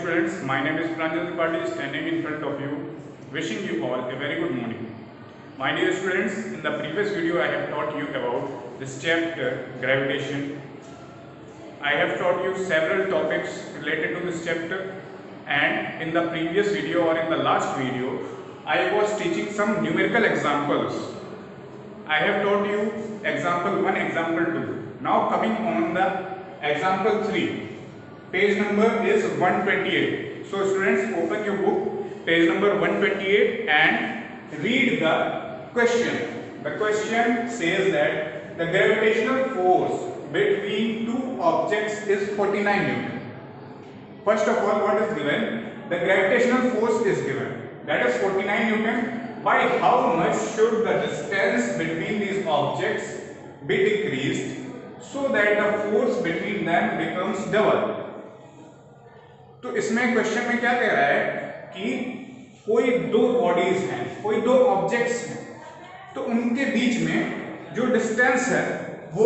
students, my name is Pranjal Tripathi standing in front of you, wishing you all a very good morning. My dear students, in the previous video I have taught you about this chapter, gravitation. I have taught you several topics related to this chapter, and in the previous video or in the last video, I was teaching some numerical examples. I have taught you example 1, example 2. Now coming on the example 3. Page number is 128. So students, open your book, page number 128, and read the question. The question says that the gravitational force between two objects is 49 Newton. First of all, what is given? The gravitational force is given. That is 49 Newton. By how much should the distance between these objects be decreased so that the force between them becomes double? तो इसमें question में क्या कह रहा है कि कोई दो बॉडीज हैं, कोई दो ऑब्जेक्ट्स हैं, तो उनके बीच में जो डिस्टेंस है वो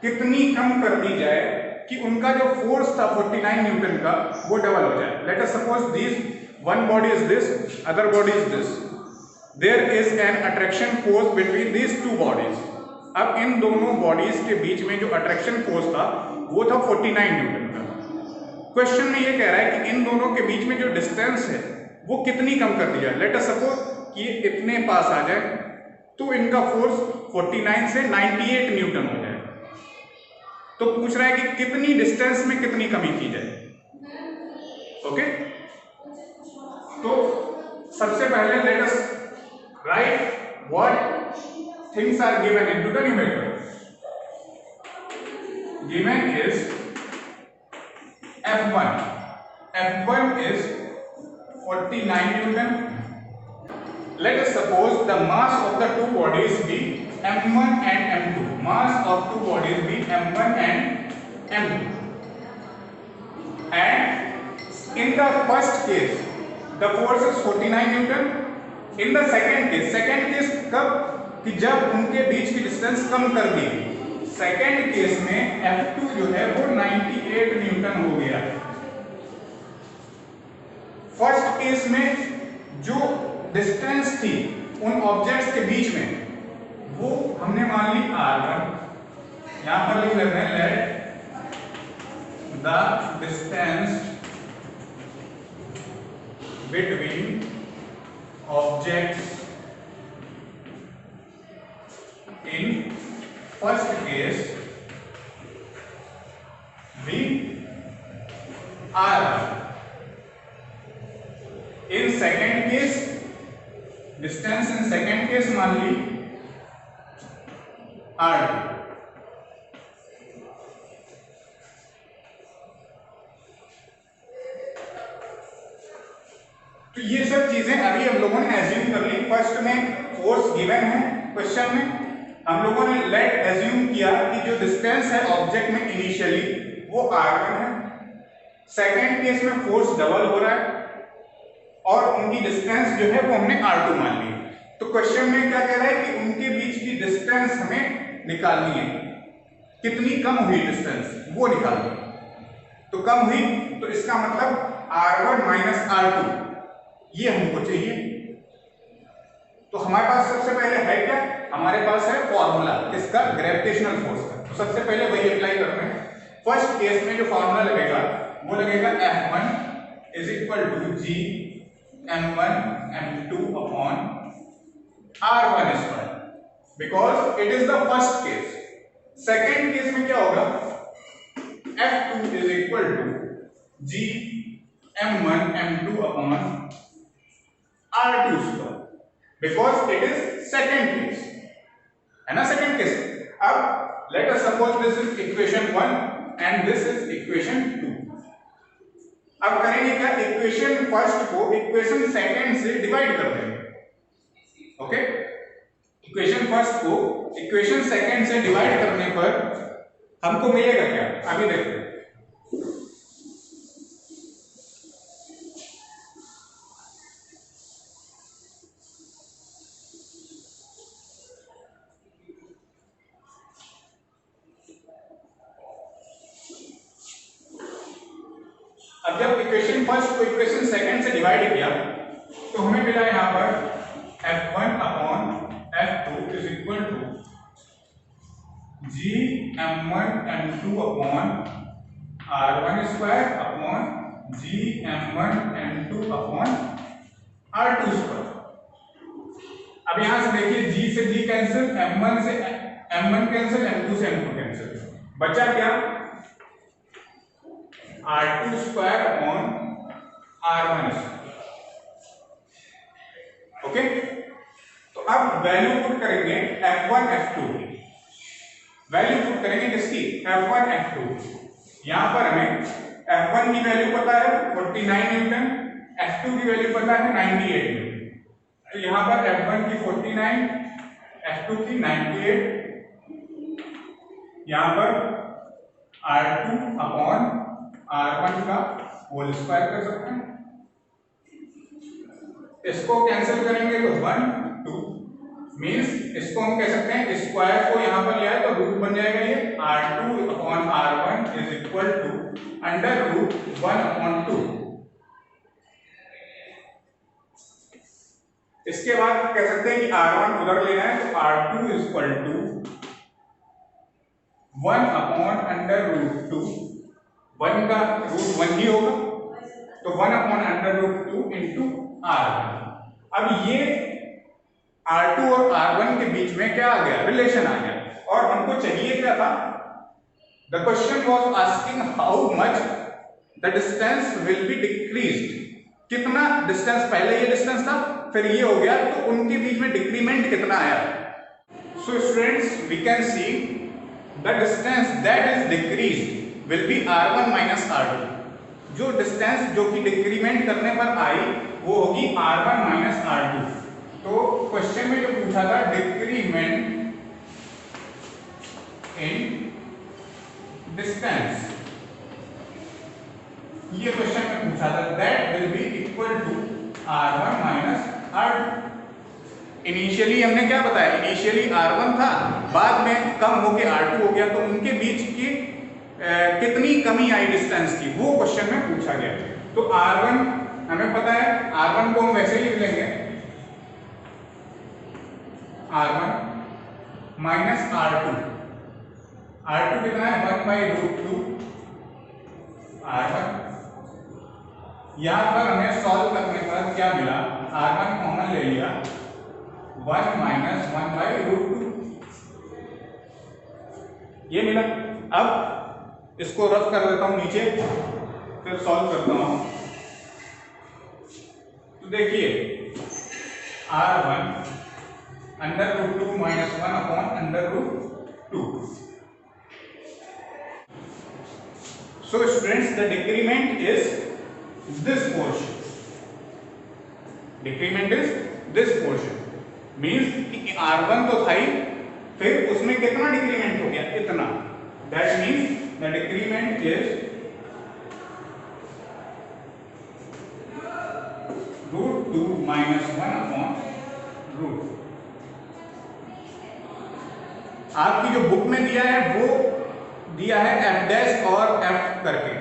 कितनी कम कर दी जाए कि उनका जो फोर्स था 49 न्यूटन का वो डबल हो जाए. Let us suppose this one body is this, other body is this. There is an attraction force between these two bodies. अब इन दोनों बॉडीज के बीच में जो अट्रैक्शन फोर्स था वो था 49 न्यूटन का. क्वेश्चन में ये कह रहा है कि इन दोनों के बीच में जो डिस्टेंस है वो कितनी कम कर दी जाए. लेट अस सपोज कि ये इतने पास आ जाए तो इनका फोर्स 49 से 98 न्यूटन हो जाए. तो पूछ रहा है कि कितनी डिस्टेंस में कितनी कमी की जाए. ओके, तो सबसे पहले let us write what things are given into the numerical. Given is F1. F1 is 49 Newton. Let us suppose the mass of the two bodies be M1 and M2. Mass of two bodies be M1 and M2. And in the first case, the force is 49 Newton. In the second case कब कि जब उनके बीच की distance कम कर दी. Second case में F2 जो है वो 98 न्यूटन हो गया. फर्स्ट केस में जो डिस्टेंस थी उन ऑब्जेक्ट्स के बीच में वो हमने मान ली R1. यहां पर लिख लेते हैं let the distance between objects in first case be R1. In second case distance in second case मान ली R2. तो ये सब चीजें अभी हम लोगों ने एज्यूम कर ली. फर्स्ट में फोर्स गिवन है क्वेश्चन में, हम लोगों ने लेट एज्यूम किया कि जो डिस्टेंस है ऑब्जेक्ट में इनिशियली वो R1 है. सेकेंड केस में फोर्स डबल हो रहा है और उनकी डिस्टेंस जो है वो हमने R2 मान ली. तो क्वेश्चन में क्या कह रहा है कि उनके बीच की डिस्टेंस हमें निकालनी है. कितनी कम हुई डिस्टेंस वो निकालनी है. तो कम हुई तो इसका मतलब R1 माइनस R2 ये हमको चाहिए. तो हमारे पास सबसे पहले है क्या, हमारे पास है फॉर्मूला इसका ग्रेविटेशनल फोर्स का. तो सबसे पहले वही अप्लाई करते हैं. फर्स्ट केस में जो फॉर्मूला लगेगा वो लगेगा F1 is equal to G M1 M2 upon R1 square, because it is the first case. Second case में क्या होगा, F2 is equal to G M1 M2 upon R2 square, because it is second case, है ना. second case. अब let us suppose this is equation 1 and this is equation 2. अब करेंगे क्या, equation first को इक्वेशन सेकंड से divide कर देंगे. ओके, इक्वेशन फर्स्ट को इक्वेशन सेकंड से डिवाइड करने पर हमको मिलेगा क्या, अभी देखते हैं. अब जब इक्वेशन फर्स्ट को इक्वेशन सेकंड से डिवाइड किया तो हमें मिला यहाँ पर F1 upon F2 is equal to GM1N2 upon R1 square upon GM1N2 upon R2 square. अब यहां से देखिए G से G कैंसिल, M1 से M1 कैंसिल, M2 से M2 कैंसिल, बचा क्या R2 square upon R1 square. Okay, तो अब वैल्यू पुट करेंगे F1 F2 की, वैल्यू पुट करेंगे किसकी F1 F2। यहां पर हमें F1 की वैल्यू पता है 49 न्यूटन, F2 की वैल्यू पता है 98 न्यूटन। तो यहां पर F1 की 49, F2 की 98, यहां पर R2 अपॉन R1 का होल स्क्वायर कर सकते हैं। इसको कैंसिल करेंगे तो 1 2 मींस इसको हम कह सकते हैं स्क्वायर को यहां पर लिया है तो रूट बन जाएगा ये R2 upon R1 is equal to under root 1 upon 2। इसके बाद कह सकते हैं कि R1 उधर लेना है तो R2 is equal to 1 upon under root 2, 1 का रूट 1 ही होगा तो 1 upon under root 2 into R1। अब ये R2 और R1 के बीच में क्या आ गया, रिलेशन आ गया, और हमको चाहिए क्या था, the question was asking how much the distance will be decreased, कितना डिस्टेंस, पहले ये डिस्टेंस था फिर ये हो गया तो उनके बीच में डिक्रीमेंट कितना आया। So students we can see the distance that is decreased will be R1 minus R2। जो डिस्टेंस जो कि डिक्रीमेंट करने पर आई वो होगी R1 माइनस R2। तो क्वेश्चन में जो पूछा था डिक्रीमेंट इन डिस्टेंस, ये क्वेश्चन में पूछा था that will be equal to R1 minus R2। Initially हमने क्या बताया, इनिशियली R1 था, बाद में कम होके R2 हो गया, तो उनके बीच की कितनी कमी आई डिस्टेंस की, वो क्वेश्चन में पूछा गया। तो R1 हमें पता है, R1 को हम वैसे ही लिख लेंगे R1 माइनस R2, R2 कितना है 1 बाई रूट 2 R1। यहां पर हमें सॉल्व करने पर क्या मिला, R1 कॉमन ले लिया 1 माइनस 1 बाई रूट 2, ये मिला। अब इसको रफ कर देता हूं नीचे, फिर सॉल्व करता हूं। तो देखिए R1 under root 2 minus 1 upon under root 2। So students the decrement is this portion, decrement is this portion, means कि R1 तो था ही, फिर उसमें कितना डिक्रीमेंट हो गया, इतना, that means the decrement is root 2 minus 1 upon root. आपकी जो बुक में दिया है वो दिया है F डैश और F करके,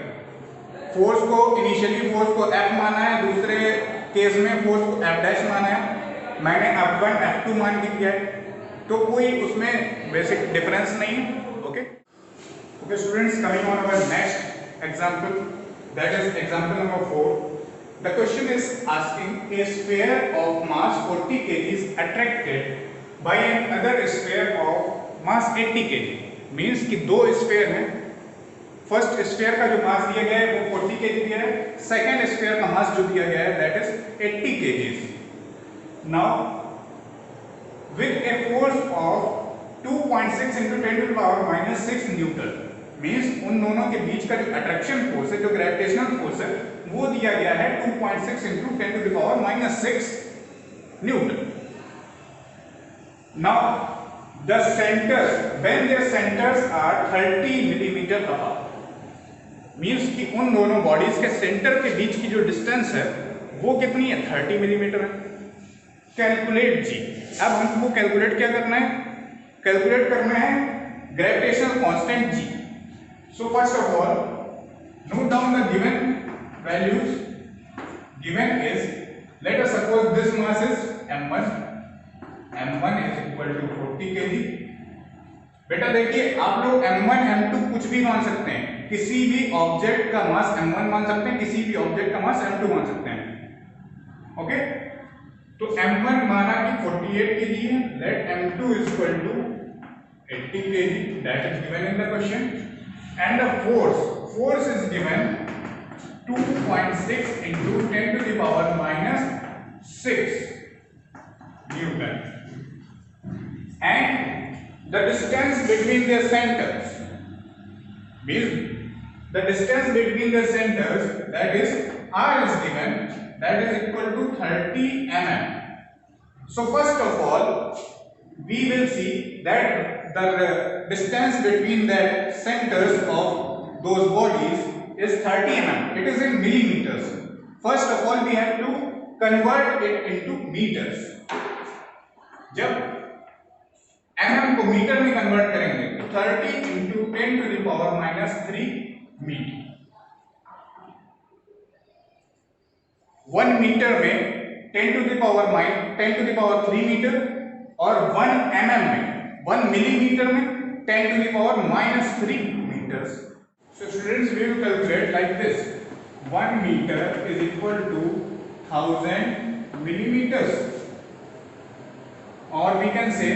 फोर्स को इनिशियली फोर्स को F माना है, दूसरे केस में फोर्स को F डैश माना है, मैंने F1 F2 मान के किया है, तो कोई उसमें बेसिक डिफरेंस नहीं है। Okay okay students, coming on our next example, that is example number 4। The question is asking a sphere of mass 40 kg is attracted by an other sphere of mass 80 kg। Means कि दो sphere हैं, first sphere का जो मास दिया गया है वो 40 kg दिया है, सेकंड स्फीयर का मास जो दिया गया है that is 80 kg। Now with a force of 2.6 into 10 to the power minus 6 Newton, means उन दोनों के बीच का जो अट्रैक्शन फोर्स है, जो ग्रेविटेशनल फोर्स है, वो दिया गया है 2.6 into 10 to the power minus 6 Newton. Now the centers, when their centers are 30 millimeter apart, means कि उन दोनों बॉडीज के सेंटर के बीच की जो डिस्टेंस है वो कितनी है, 30 मिलीमीटर है। कैलकुलेट जी, अब हमको कैलकुलेट क्या करना है, कैलकुलेट करना है gravitational constant ji. So first of all note down the given values given is, let us suppose this mass is m1 is equal to 40 kg। बेटा देखिए आप लोग m1 m2 कुछ भी मान सकते हैं, किसी भी ऑब्जेक्ट का मास m1 मान सकते हैं, किसी भी ऑब्जेक्ट का मास m2 मान सकते हैं। ओके, तो m1 माना कि 48 kg है, late m2 is equal to 80 kg, that is given in the question, and the force is given 2.6 into 10 to the power minus 6 Newton, and the distance between their centers means the distance between the centers, that is r is given, that is equal to 30 mm. So first of all we will see that the distance between the centers of those bodies is 30 mm. It is in millimeters. First of all we have to convert it into meters. जब mm को metre में convert करेंगे तो 30 into 10 to the power minus 3 metre. 1 metre में 10 to the power 3 metre और 1 mm में 1 millimetre में 10 to the power minus 3 meters. So students, we will calculate like this: 1 meter is equal to 1000 millimeters, or we can say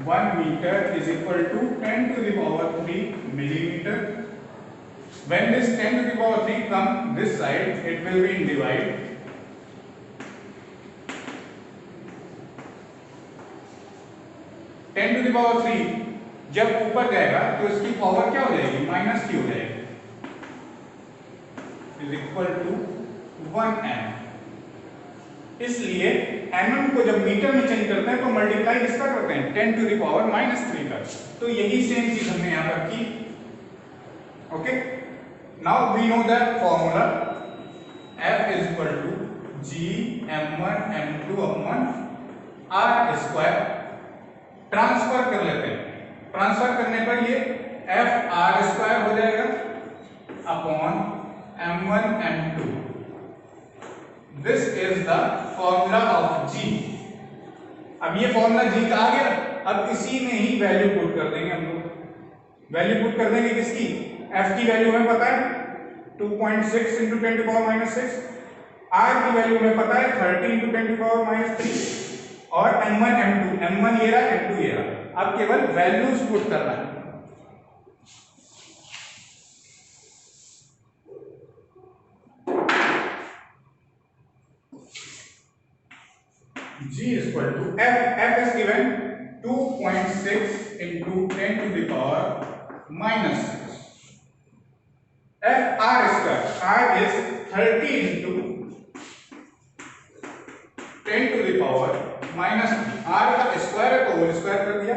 1 meter is equal to 10 to the power 3 millimeter. When this 10 to the power 3 comes this side, it will be in divide. 10 to the power 3 जब ऊपर जाएगा तो इसकी power क्या हो जाएगी, minus की हो जाएगी, इज इक्वल टू 1m। इसलिए mm को जब मीटर में चेंज करते हैं तो मल्टीप्लाई किसका करते हैं, 10 to the power minus 3 का। तो यही सेम चीज हमने यहां पर की। Okay, now we know the formula F is equal to G m1 m2 upon r square. Transfer कर लेते हैं, ट्रांसफर करने पर ये एफ आर स्क्वायर हो जाएगा upon m1 m2। This is the formula of G. अब ये फॉर्मूला जी का आ गया, अब इसी में ही वैल्यू पुट कर देंगे हम लोग। वैल्यू पुट कर देंगे किसकी, एफ की वैल्यू हमें पता है 2.6 into 10 to the power minus 6, are की वैल्यू हमें पता है 30 into 10 to the power minus 3, और m1 m2, m1 ये रहा m2 ये रहा। अब केवल वैल्यूज पुट करना है। G is equal to F is given 2.6 into 10 to the power minus 6. F R square, R is 30 into 10 to the power minus 3। R का स्क्वायर है तो होल स्क्वायर कर दिया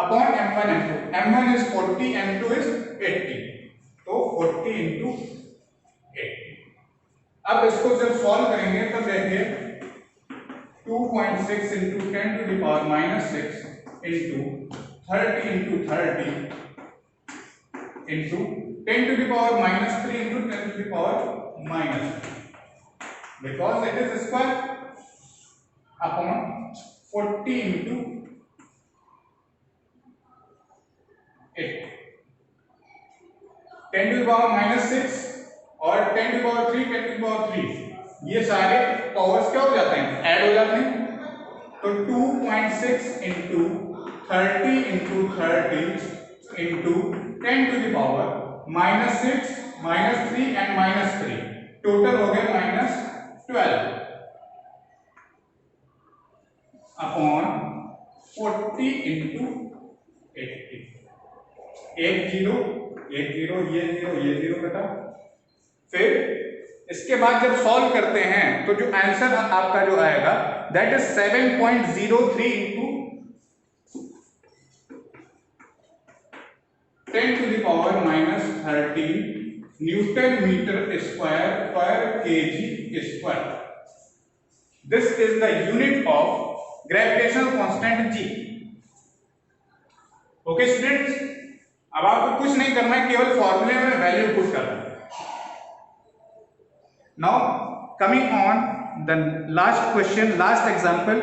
upon m1 m2। m1 is 40, m2 is 80, तो 40 into 80। अब इसको जब solve करेंगे तो देखिए 2.6 into 10 to the power minus 6 into 30 into 30 into 10 to the power minus 3 into 10 to the power minus 3, because it is square, upon 40 into 8। 10 to the power minus 6 और 10 to the power 3, 10 to the power 3, ये सारे powers क्या हो जाते हैं, add हो जाते हैं। तो 2.6 into 30 into 30 into 10 to the power minus 6 minus 3 and minus 3, total हो गया minus 12 अपॉन 40 into 80। एक जीरो ये जीरो कटा। फिर इसके बाद जब सॉल्व करते हैं तो जो आंसर आपका जो आएगा that is 7.03 into 10 to the power minus 13 newton metre square पर kg square. This is the unit of gravitational constant g। Okay students, अब आपको कुछ नहीं करना है, केवल फॉर्मूले में वैल्यू पुट करना है। Now coming on the last question, last example,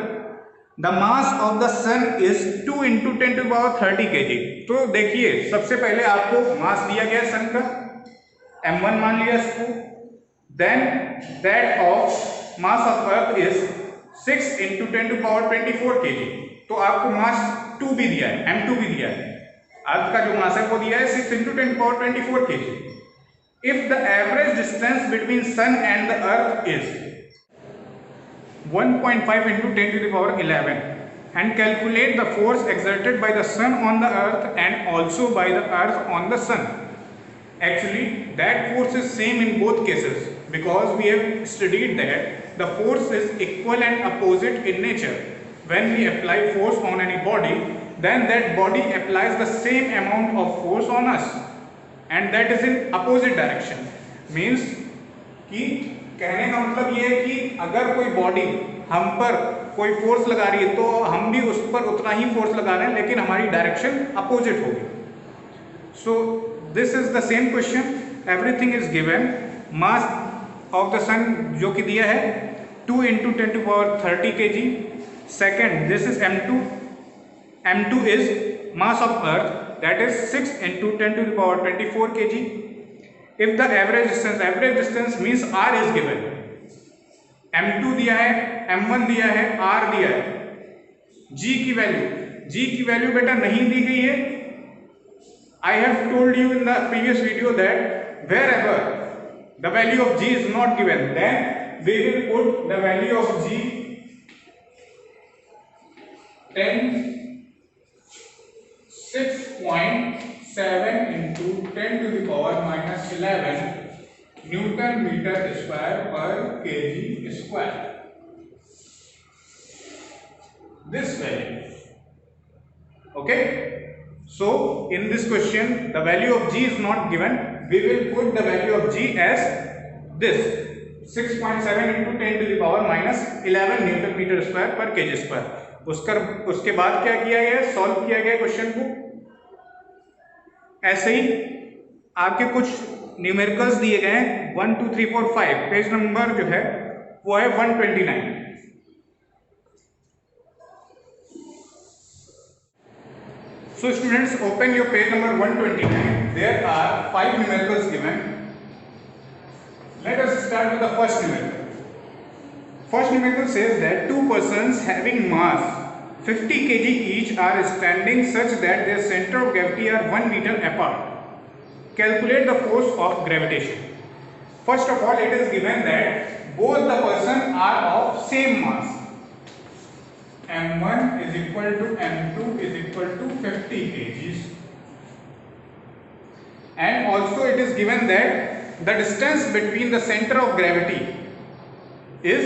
the mass of the sun is 2 into 10 to the power 30 kg. तो देखिए सबसे पहले आपको मास दिया गया सन का, m1 मान लिया इसको, then that of mass of earth is 6 into 10 to the power 24 kg. तो आपको मास 2 भी दिया है, m2 भी दिया है, अर्थ का जो मास है वो दिया है 6 into 10 to the power 24 kg. If the average distance between sun and the earth is 1.5 into 10 to the power 11 and calculate the force exerted by the sun on the earth and also by the earth on the sun. Actually that force is same in both cases because we have studied that the force is equal and opposite in nature. When we apply force on any body, then that body applies the same amount of force on us and that is in opposite direction. Means कि कहने का मतलब ये है कि अगर कोई body हम पर कोई फोर्स लगा रही है तो हम भी उस पर उतना ही फोर्स लगा रहे हैं लेकिन हमारी डायरेक्शन अपोजिट होगी. So this is the same question, everything is given. Mass of the sun जो कि दिया है 2 into 10 to the power 30 kg. Second, this is m2. m2 is mass of earth, that is 6 into 10 to the power 24 kg. If the average distance means r is given. m2 दिया है, m1 दिया है, r दिया है. g की value बेटा नहीं दी गई है. I have told you in the previous video that wherever the value of g is not given, then we will put the value of g 6.7 into 10 to the power minus 11 Newton meter square per kg square. This value. Okay. So in this question the value of g is not given. We will put the value of g as this 6.7 into 10 to the power minus 11 Newton meter square per kg square. उसके बाद क्या किया गया, solve किया गया question को. ऐसे ही आपके कुछ न्यूमेरिकल्स दिए गए हैं 1 2 3 4 5. पेज नंबर जो है वो है 129. So students, open your page number 129. There are 5 numericals given. Let us start with the first numerical. First numerical says that two persons having mass 50 kg each are standing such that their center of gravity are 1 meter apart. Calculate the force of gravitation. First of all, it is given that both the person are of same mass. m1 is equal to m2 is equal to 50 kgs. And also it is given that the distance between the center of gravity is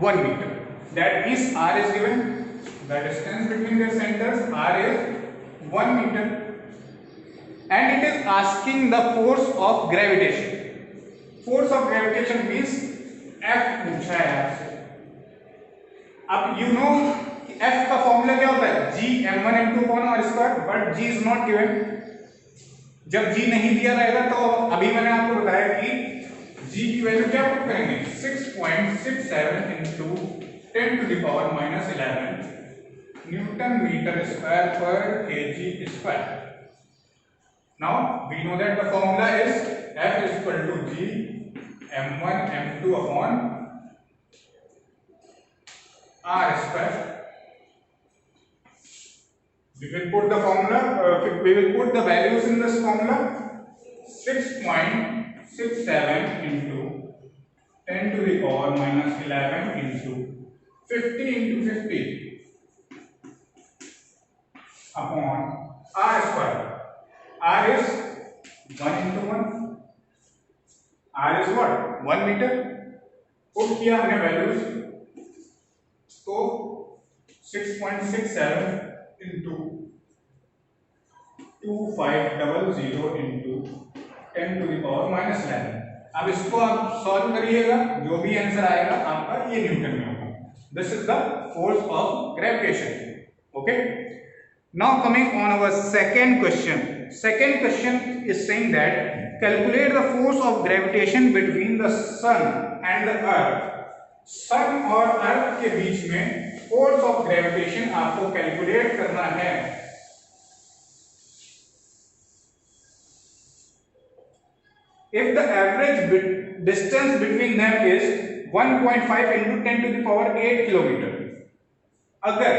1 meter. That means r is given. The distance between their centers r is 1 meter. And it is asking the force of gravitation. Force of gravitation means F पूछा है आपसे. अब you know F का formula क्या होता है, G m1 m2 upon r square, but G is not given. जब G नहीं दिया रहेगा तो अभी मैंने आपको बताया कि G की वैल्यू क्या पुट करेंगे, 6.67 into 10 to the power minus 11 Newton meter square per kg square. Now we know that the formula is F is equal to G m1 m2 upon r square. We will put the formula, we will put the values in this formula. 6.67 into 10 to the power minus 11 into 50 into 50 upon r square. R is 1 into 1. R is what? 1 meter. Put किया हमने values, तो 6.67 into 2500 into 10 to the power minus 11. अब इसको आप solve करिएगा, जो भी answer आएगा आपका ये न्यूटन में होगा. This is the force of gravitation. Okay, now coming on our second question. second question is saying that calculate the force of gravitation between the sun and the earth. सन और अर्थ के बीच में force of gravitation आपको calculate करना है। If the average distance between them is 1.5 into 10 to the power 8 kilometre, अगर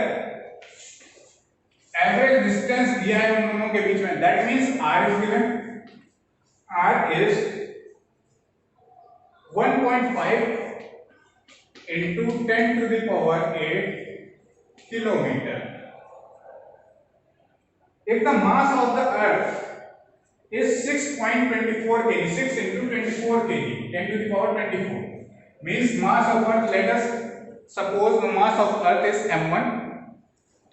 average distance दिया है उन दोनों के बीच में, that means r is given, r is 1.5 into 10 to the power 8 kilometer. If the mass of the earth is 6.24 kg, 6 into 24 kg, 10 to the power 24, means mass of earth, let us suppose the mass of earth is m1.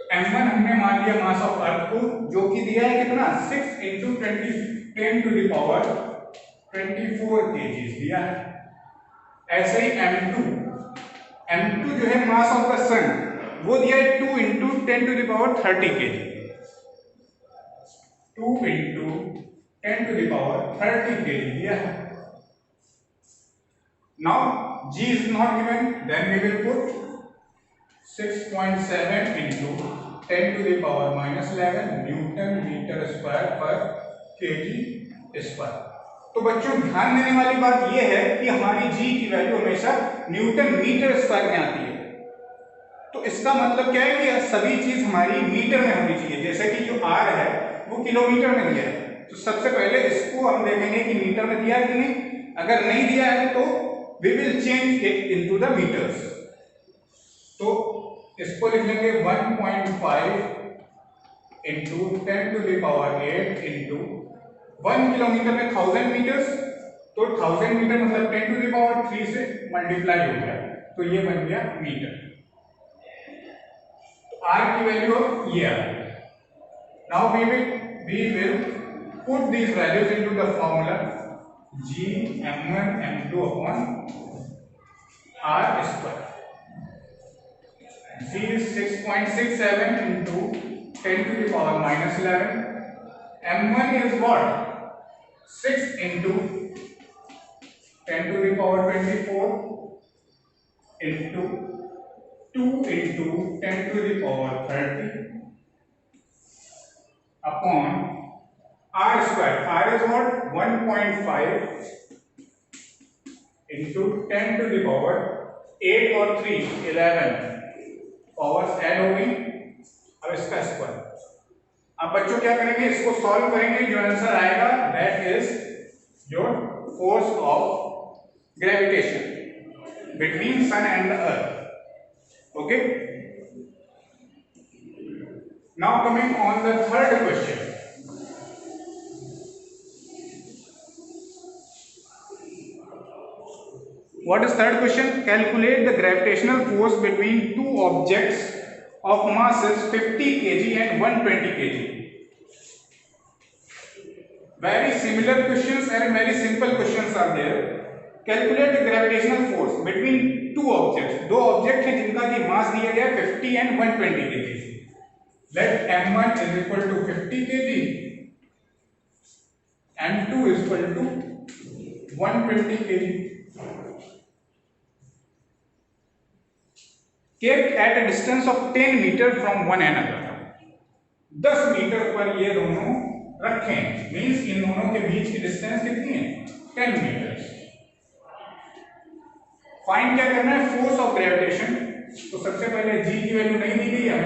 तो m1 हमने मान लिया mass of earth को, जो कि दिया है कितना, 6 into 10 to the power 24 kg दिया है। ऐसे ही m2 जो है मास ऑफ द सन, वो दिया है 2 into 10 to the power 30 kg, 2 into 10 to the power 30 kg दिया है। Now g is not given, then we will put 6.7 into 10 to the power minus 11 newton metre square पर kg स्क्वायर। तो बच्चों ध्यान देने वाली बात यह है कि हमारी g की वैल्यू हमेशा न्यूटन मीटर स्क्वायर में आती है। तो इसका मतलब क्या है कि सभी चीज हमारी मीटर में होनी चाहिए, जैसे कि जो r है वो किलोमीटर में दिया है, तो सबसे पहले इसको हम देखेंगे कि मीटर में दिया है कि नहीं। अगर नहीं दिया है तो we will change it into the metres. तो इसको लिख लेंगे 1.5 into 10 to the power 8 into 1 kilometre में 1000 मीटर्स, तो 1000 मीटर मतलब 10 to the power 3 से मल्टीप्लाई हो गया, तो ये बन गया मीटर। तो r की वैल्यू ये आ गई। Now we will put these values into the formula g m1 m2 upon r square. g is 6.67 into 10 to the power minus 11. m1 is what? 6 into 10 to the power 24 into 2 into 10 to the power 30 upon r square. R is what? 1.5 into 10 to the power 8 और 3 11 powers add हो गई। अब इसका square. अब बच्चों क्या करेंगे, इसको सॉल्व करेंगे, जो आंसर आएगा that is your force of gravitation between sun and the earth. Okay, now coming on the third question. What is third question? Calculate the gravitational force between two objects of masses 50 kg and 120 kg. Very similar questions and very simple questions are there. Calculate the gravitational force between two objects. दो object हैं जिनका की मास दिया गया 50 and 120 kg. Let m1 is equal to 50 kg, m2 is equal to 120 kg. Kept at a distance of 10 meter from one another. 10 metre पर ये दोनों रखें, मींस इन दोनों के बीच की डिस्टेंस कितनी है? 10 मीटर। फाइंड क्या करना है? Force of gravitation. तो सबसे पहले g की वैल्यू नहीं दी गई है,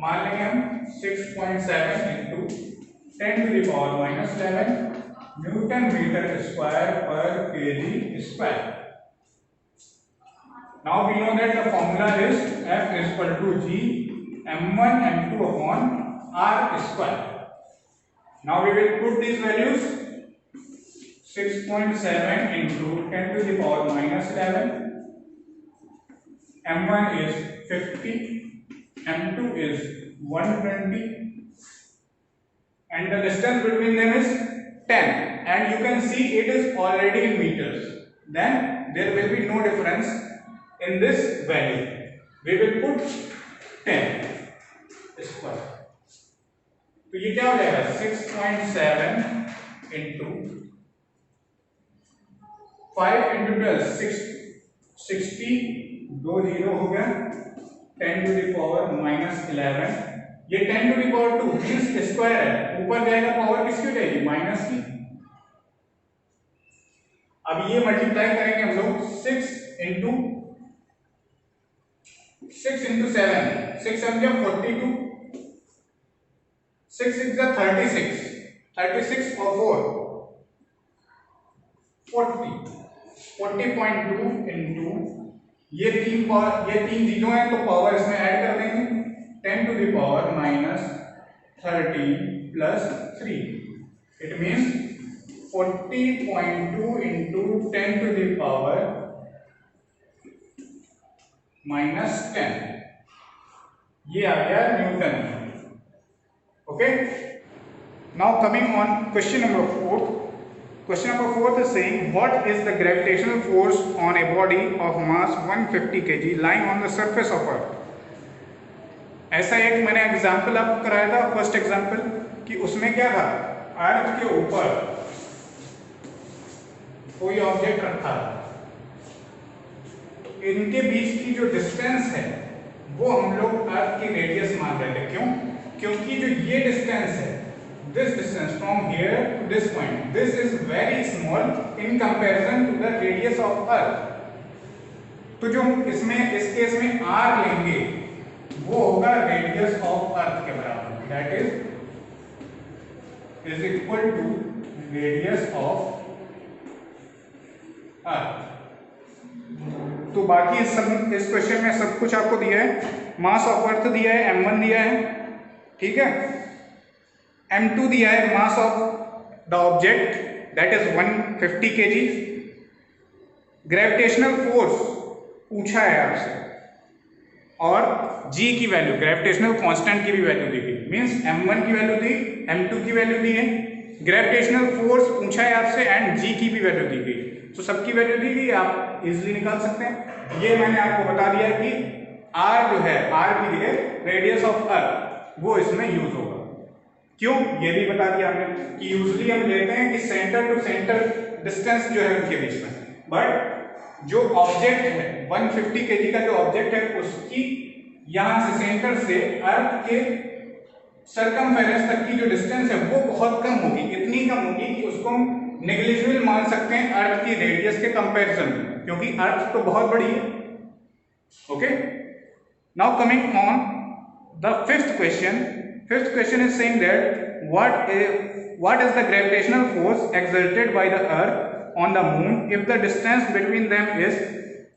मान लेंगे हम 6.7 into 10 to the power minus 11 newton metre square पर kg square. Now we know that the formula is F is equal to G m1 m2 upon r square. Now we will put these values 6.7 into 10 to the power minus 11. m1 is 50, m2 is 120, and the distance between them is 10. And you can see it is already in meters. Then there will be no difference in this value. We will put 10 square. तो ये क्या हो जाएगा 6.7 into 5 into 12 60 दो zero हो गया 10 to the power minus 11। ये 10 to the power 2 means square है, ऊपर जाएगा पावर किसकी हो जाएगी माइनस की। अब ये मल्टीप्लाई करेंगे हम लोग 6 इंटू 7 6 7 जा 42 6 6 जा 36 और 4 40.2 इंटू ये तीन जीरो है तो पावर इसमें ऐड कर देंगे 10 to the power minus 13 plus 3 it means 40.2 into 10 to the power minus 10 ये आ गया newton. Okay, now coming on question number 4। Question number 4 is saying what is the gravitational force on a body of mass 150 kg lying on the surface of Earth। ऐसा एक मैंने example आपको कराया था first example कि उसमें क्या था, अर्थ के ऊपर कोई ऑब्जेक्ट रखा है, इनके बीच की जो डिस्टेंस है वो हम लोग अर्थ की रेडियस मान रहे थे। क्यों? क्योंकि जो ये डिस्टेंस है this distance from here to this point, this is very small in comparison to the radius of earth। तो जो इसमें इस केस में r लेंगे वो होगा रेडियस ऑफ अर्थ के बराबर, that is equal to radius of earth. तो बाकी इस क्वेश्चन में सब कुछ आपको दिया है, मास ऑफ अर्थ दिया है, m1 दिया है, ठीक है, m2 दिया है मास of the object that is 150 kg, gravitational force पूछा है आपसे और g की वैल्यू ग्रेविटेशनल कांस्टेंट की भी वैल्यू दी गई, मींस m1 की वैल्यू दी, m2 की वैल्यू दी है, ग्रेविटेशनल फोर्स पूछा है आपसे एंड g की भी वैल्यू दी गई। तो सबकी वैल्यू दी गई, आप इजीली निकाल सकते हैं। ये मैंने आपको बता दिया कि r जो है r भी है रेडियस ऑफ अर्थ वो इसमें यूज होगा। क्यों? ये भी बता दिया हमने कि यूजली हम लेते हैं कि सेंटर टू सेंटर डिस्टेंस जो है उनके बीच में, बट जो ऑब्जेक्ट है 150 kg का जो ऑब्जेक्ट है उसकी यहां से सेंटर से अर्थ के सरकमफेरेंस तक की जो डिस्टेंस है वो बहुत कम होगी, इतनी कम होगी कि उसको हम नेग्लिजिबल मान सकते हैं अर्थ की रेडियस के कंपैरिजन में, क्योंकि अर्थ तो बहुत बड़ी है। Okay, now coming on the fifth question is saying that what is the gravitational force exerted by the earth on the moon if the distance between them is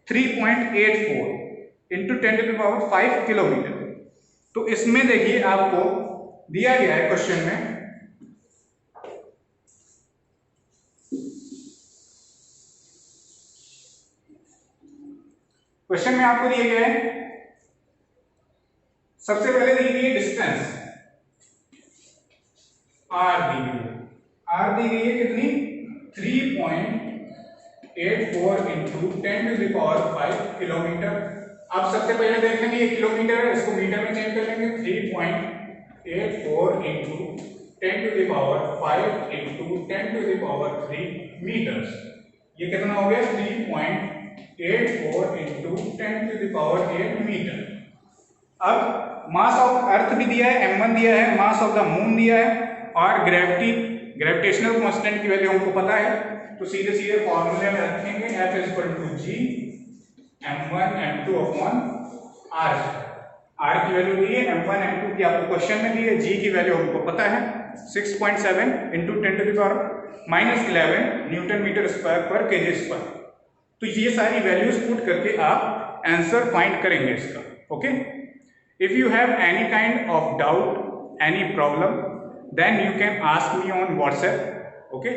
3.84 into 10 to the power 5 kilometre. तो इसमें देखिए आपको दिया गया है question में आपको दिए गए हैं, सबसे पहले दी गई डिस्टेंस r दी गई है कितनी 3.84 into 10 to the power 5 kilometre. अब सबसे पहले देख लेंगे ये किलोमीटर है, इसको मीटर में चेंज कर लेंगे, 3.84 into 10 to the power 5 into 10 to the power 3 metres. ये कितना हो गया 3.84 into 10 to the power 8 metre. अब मास ऑफ अर्थ भी दिया है, m1 दिया है, मास ऑफ द मून दिया है और ग्रेविटेशनल कांस्टेंट की वैल्यू हमको पता है, तो सीधे सीधे फॉर्मूले में रखेंगे F = g m1 m2 upon r। r की वैल्यू दी है, m1 m2 की आपको क्वेश्चन में दी है, g की वैल्यू हमको पता है 6.7 into 10 to the power -11 newton metre square पर kg स्क्वायर। तो ये सारी वैल्यूज पुट करके आप आंसर फाइंड करेंगे इसका। Okay, if you have any kind of doubt, any problem, then you can ask me on WhatsApp. Okay.